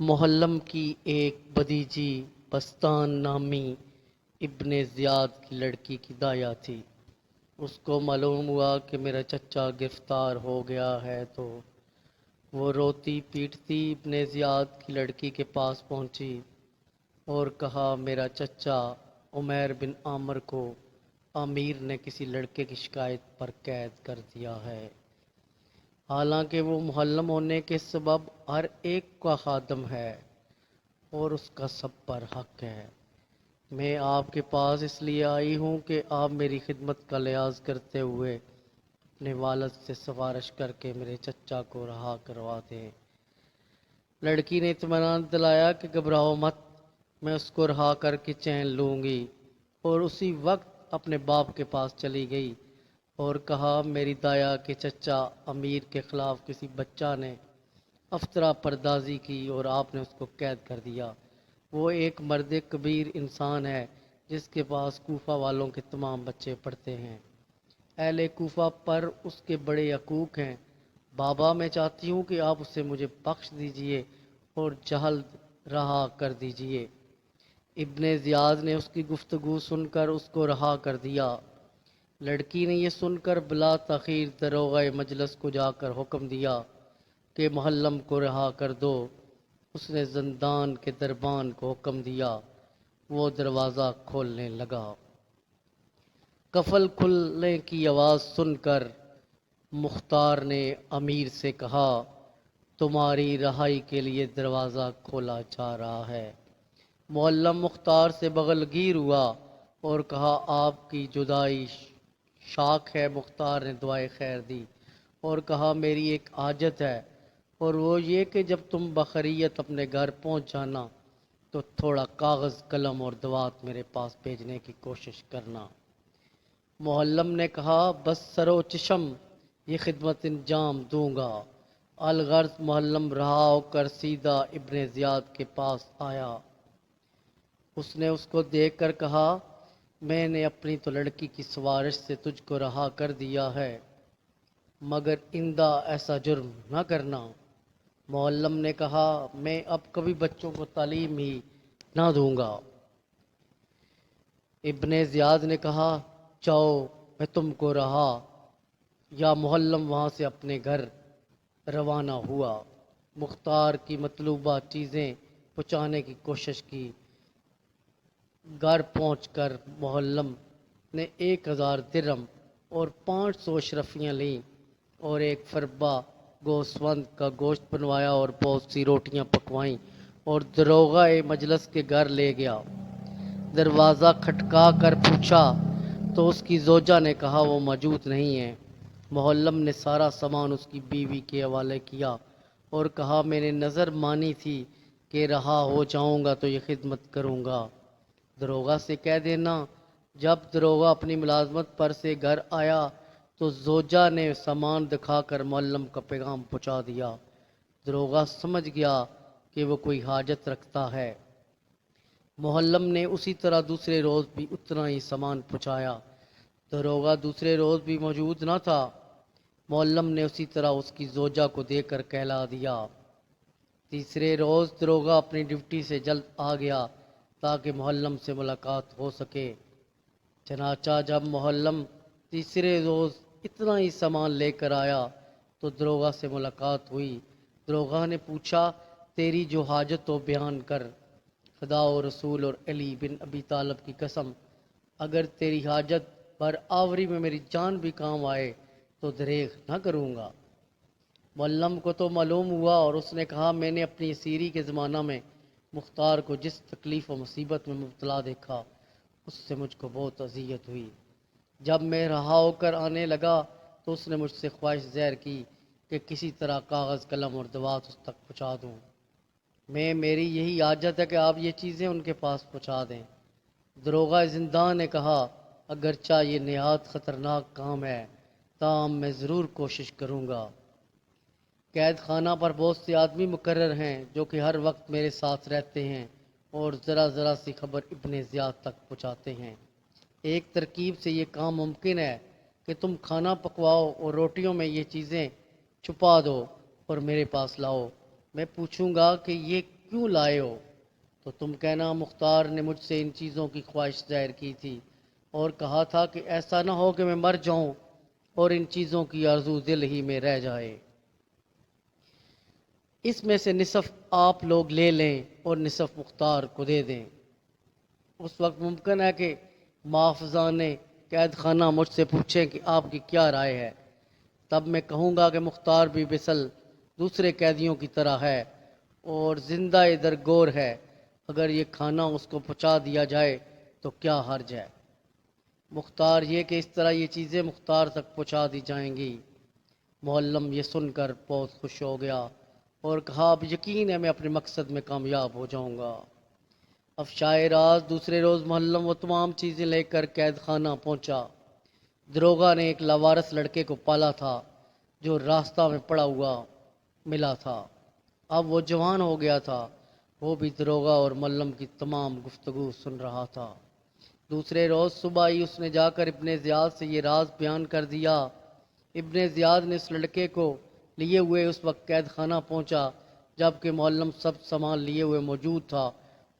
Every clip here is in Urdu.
محلم کی ایک بدیجی بستان نامی ابن زیاد کی لڑکی کی دایا تھی۔ اس کو معلوم ہوا کہ میرا چچا گرفتار ہو گیا ہے تو وہ روتی پیٹتی ابن زیاد کی لڑکی کے پاس پہنچی اور کہا، میرا چچا عمیر بن عامر کو امیر نے کسی لڑکے کی شکایت پر قید کر دیا ہے، حالانکہ وہ محلم ہونے کے سبب ہر ایک کا خادم ہے اور اس کا سب پر حق ہے۔ میں آپ کے پاس اس لیے آئی ہوں کہ آپ میری خدمت کا لحاظ کرتے ہوئے اپنے والد سے سفارش کر کے میرے چچا کو رہا کروا دیں۔ لڑکی نے اطمینان دلایا کہ گھبراؤ مت، میں اس کو رہا کر کے چین لوں گی، اور اسی وقت اپنے باپ کے پاس چلی گئی اور کہا، میری دایا کے چچا امیر کے خلاف کسی بچہ نے افطرا پردازی کی اور آپ نے اس کو قید کر دیا۔ وہ ایک مرد کبیر انسان ہے جس کے پاس کوفہ والوں کے تمام بچے پڑھتے ہیں۔ اہل کوفہ پر اس کے بڑے حقوق ہیں۔ بابا، میں چاہتی ہوں کہ آپ اسے مجھے بخش دیجئے اور جلد رہا کر دیجئے۔ ابن زیاد نے اس کی گفتگو سن کر اس کو رہا کر دیا۔ لڑکی نے یہ سن کر بلا تاخیر داروغہ مجلس کو جا کر حکم دیا کہ محلم کو رہا کر دو۔ اس نے زندان کے دربان کو حکم دیا، وہ دروازہ کھولنے لگا۔ قفل کھلنے کی آواز سن کر مختار نے امیر سے کہا، تمہاری رہائی کے لیے دروازہ کھولا جا رہا ہے۔ معلم مختار سے بغل گیر ہوا اور کہا، آپ کی جدائی شاک ہے۔ مختار نے دعائے خیر دی اور کہا، میری ایک حاجت ہے، اور وہ یہ کہ جب تم بخیریت اپنے گھر پہنچ جانا تو تھوڑا کاغذ قلم اور دوات میرے پاس بھیجنے کی کوشش کرنا۔ معلم نے کہا، بس سر و چشم یہ خدمت انجام دوں گا۔ الغرض معلم رہا ہو کر سیدھا ابن زیاد کے پاس آیا۔ اس نے اس کو دیکھ کر کہا، میں نے اپنی تو لڑکی کی سفارش سے تجھ کو رہا کر دیا ہے، مگر آئندہ ایسا جرم نہ کرنا۔ معلم نے کہا، میں اب کبھی بچوں کو تعلیم ہی نہ دوں گا۔ ابن زیاد نے کہا، جاؤ، میں تم کو رہا۔ یا محلم وہاں سے اپنے گھر روانہ ہوا۔ مختار کی مطلوبہ چیزیں پہنچانے کی کوشش کی۔ گھر پہنچ کر محلم نے 1000 درہم اور 500 اشرفیاں لیں اور ایک فربہ گوسفند کا گوشت بنوایا اور بہت سی روٹیاں پکوائیں اور داروغہ مجلس کے گھر لے گیا۔ دروازہ کھٹکا کر پوچھا تو اس کی زوجہ نے کہا، وہ موجود نہیں ہے۔ محلم نے سارا سامان اس کی بیوی کے حوالے کیا اور کہا، میں نے نظر مانی تھی کہ رہا ہو جاؤں گا تو یہ خدمت کروں گا۔ داروغہ سے کہہ دینا۔ جب داروغہ اپنی ملازمت پر سے گھر آیا تو زوجہ نے سامان دکھا کر معلم کا پیغام پہنچا دیا۔ داروغہ سمجھ گیا کہ وہ کوئی حاجت رکھتا ہے۔ محلم نے اسی طرح دوسرے روز بھی اتنا ہی سامان پہنچایا۔ داروغہ دوسرے روز بھی موجود نہ تھا۔ معلم نے اسی طرح اس کی زوجہ کو دے کر کہلا دیا۔ تیسرے روز داروغہ اپنی ڈیوٹی سے جلد آ گیا تاکہ محلم سے ملاقات ہو سکے۔ چنانچہ جب محلم تیسرے روز اتنا ہی سامان لے کر آیا تو داروغہ سے ملاقات ہوئی۔ داروغہ نے پوچھا، تیری جو حاجت ہو بیان کر۔ خدا و رسول اور علی بن ابی طالب کی قسم، اگر تیری حاجت پر آوری میں میری جان بھی کام آئے تو دریغ نہ کروں گا۔ معلم کو تو معلوم ہوا اور اس نے کہا، میں نے اپنی اسیری کے زمانہ میں مختار کو جس تکلیف و مصیبت میں مبتلا دیکھا اس سے مجھ کو بہت اذیت ہوئی۔ جب میں رہا ہو کر آنے لگا تو اس نے مجھ سے خواہش ظاہر کی کہ کسی طرح کاغذ قلم اور دوات اس تک پہنچا دوں۔ میری یہی حاجت ہے کہ آپ یہ چیزیں ان کے پاس پہنچا دیں۔ داروغہ زندان نے کہا، اگرچہ یہ نہایت خطرناک کام ہے تاہم میں ضرور کوشش کروں گا۔ قید خانہ پر بہت سے آدمی مقرر ہیں جو کہ ہر وقت میرے ساتھ رہتے ہیں اور ذرا ذرا سی خبر ابن زیاد تک پہنچاتے ہیں۔ ایک ترکیب سے یہ کام ممکن ہے کہ تم کھانا پکواؤ اور روٹیوں میں یہ چیزیں چھپا دو اور میرے پاس لاؤ۔ میں پوچھوں گا کہ یہ کیوں لائے ہو؟ تو تم کہنا مختار نے مجھ سے ان چیزوں کی خواہش ظاہر کی تھی اور کہا تھا کہ ایسا نہ ہو کہ میں مر جاؤں اور ان چیزوں کی آرزو دل ہی میں رہ جائے۔ اس میں سے نصف آپ لوگ لے لیں اور نصف مختار کو دے دیں۔ اس وقت ممکن ہے کہ محافظان قید خانہ مجھ سے پوچھیں کہ آپ کی کیا رائے ہے۔ تب میں کہوں گا کہ مختار بھی مثل دوسرے قیدیوں کی طرح ہے اور زندہ درگور ہے، اگر یہ کھانا اس کو پہنچا دیا جائے تو کیا حرج ہے؟ مختار یہ کہ اس طرح یہ چیزیں مختار تک پہنچا دی جائیں گی۔ معلم یہ سن کر بہت خوش ہو گیا اور کہا اب یقین ہے میں اپنے مقصد میں کامیاب ہو جاؤں گا۔ افشائے راز دوسرے روز معلم وہ تمام چیزیں لے کر قید خانہ پہنچا۔ دروغہ نے ایک لاوارث لڑکے کو پالا تھا جو راستہ میں پڑا ہوا ملا تھا۔ اب وہ جوان ہو گیا تھا، وہ بھی دروغہ اور معلم کی تمام گفتگو سن رہا تھا۔ دوسرے روز صبح ہی اس نے جا کر ابن زیاد سے یہ راز بیان کر دیا۔ ابن زیاد نے اس لڑکے کو لیے ہوئے اس وقت قید خانہ پہنچا جب کہ معلم سب سامان لیے ہوئے موجود تھا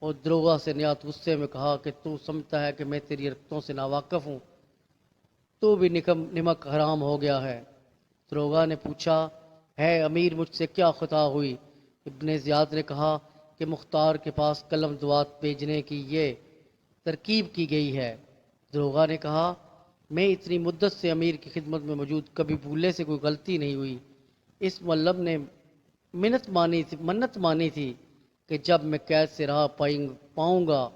اور دروغہ سے نہایت غصے میں کہا کہ تو سمجھتا ہے کہ میں تیری حرکتوں سے ناواقف ہوں، تو بھی نمک حرام ہو گیا ہے۔ دروغہ نے پوچھا ہے امیر مجھ سے کیا خطا ہوئی؟ ابن زیاد نے کہا کہ مختار کے پاس قلم دوات بھیجنے کی یہ ترکیب کی گئی ہے۔ دروغہ نے کہا میں اتنی مدت سے امیر کی خدمت میں موجود، کبھی بھولے سے کوئی غلطی نہیں ہوئی۔ اس معلم نے منت مانی تھی کہ جب میں قید سے رہا پاؤں گا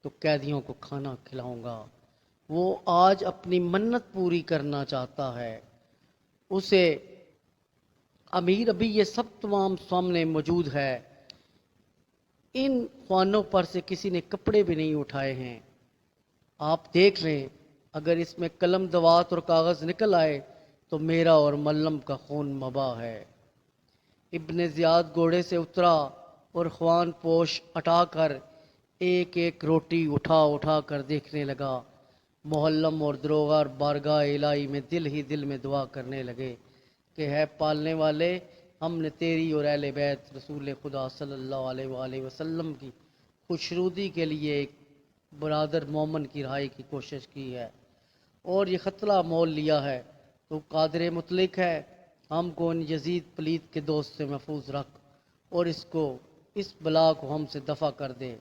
تو قیدیوں کو کھانا کھلاؤں گا۔ وہ آج اپنی منت پوری کرنا چاہتا ہے۔ اسے امیر ابھی یہ سب تمام سامنے موجود ہے۔ ان خوانوں پر سے کسی نے کپڑے بھی نہیں اٹھائے ہیں۔ آپ دیکھ لیں، اگر اس میں قلم دوات اور کاغذ نکل آئے تو میرا اور معلم کا خون مباح ہے۔ ابن زیاد گھوڑے سے اترا اور خوان پوش ہٹا کر ایک ایک روٹی اٹھا اٹھا کر دیکھنے لگا۔ معلم اور دروغہ بارگاہ الہی میں دل ہی دل میں دعا کرنے لگے کہ ہے پالنے والے، ہم نے تیری اور اہل بیت رسول خدا صلی اللہ علیہ وآلہ وسلم کی خوشنودی کے لیے ایک برادر مومن کی رہائی کی کوشش کی ہے اور یہ خطرہ مول لیا ہے، تو قادر مطلق ہے ہم کو ان یزید پلید کے دوست سے محفوظ رکھ اور اس بلا کو ہم سے دفع کر دے۔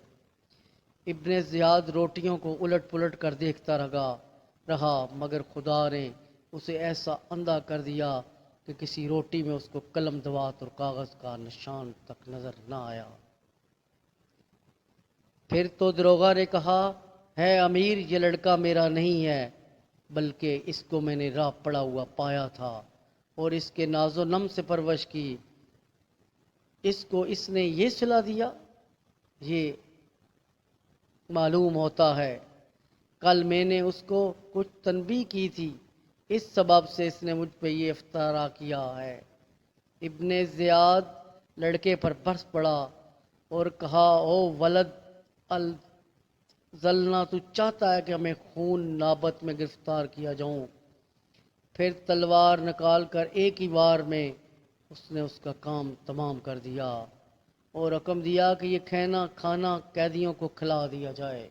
ابن زیاد روٹیوں کو الٹ پلٹ کر دیکھتا رہا مگر خدا نے اسے ایسا اندھا کر دیا کہ کسی روٹی میں اس کو قلم دوات اور کاغذ کا نشان تک نظر نہ آیا۔ پھر تو دروغہ نے کہا ہے امیر یہ لڑکا میرا نہیں ہے، بلکہ اس کو میں نے راہ پڑا ہوا پایا تھا اور اس کے ناز و نم سے پرورش کی، اس کو اس نے یہ سلا دیا۔ یہ معلوم ہوتا ہے کل میں نے اس کو کچھ تنبیہ کی تھی، اس سبب سے اس نے مجھ پہ یہ افطارا کیا ہے۔ ابن زیاد لڑکے پر برس پڑا اور کہا او ولد الزلنا، تو چاہتا ہے کہ ہمیں خون نابت میں گرفتار کیا جاؤں؟ پھر تلوار نکال کر ایک ہی بار میں اس نے اس کا کام تمام کر دیا اور حکم دیا کہ یہ کھانا قیدیوں کو کھلا دیا جائے۔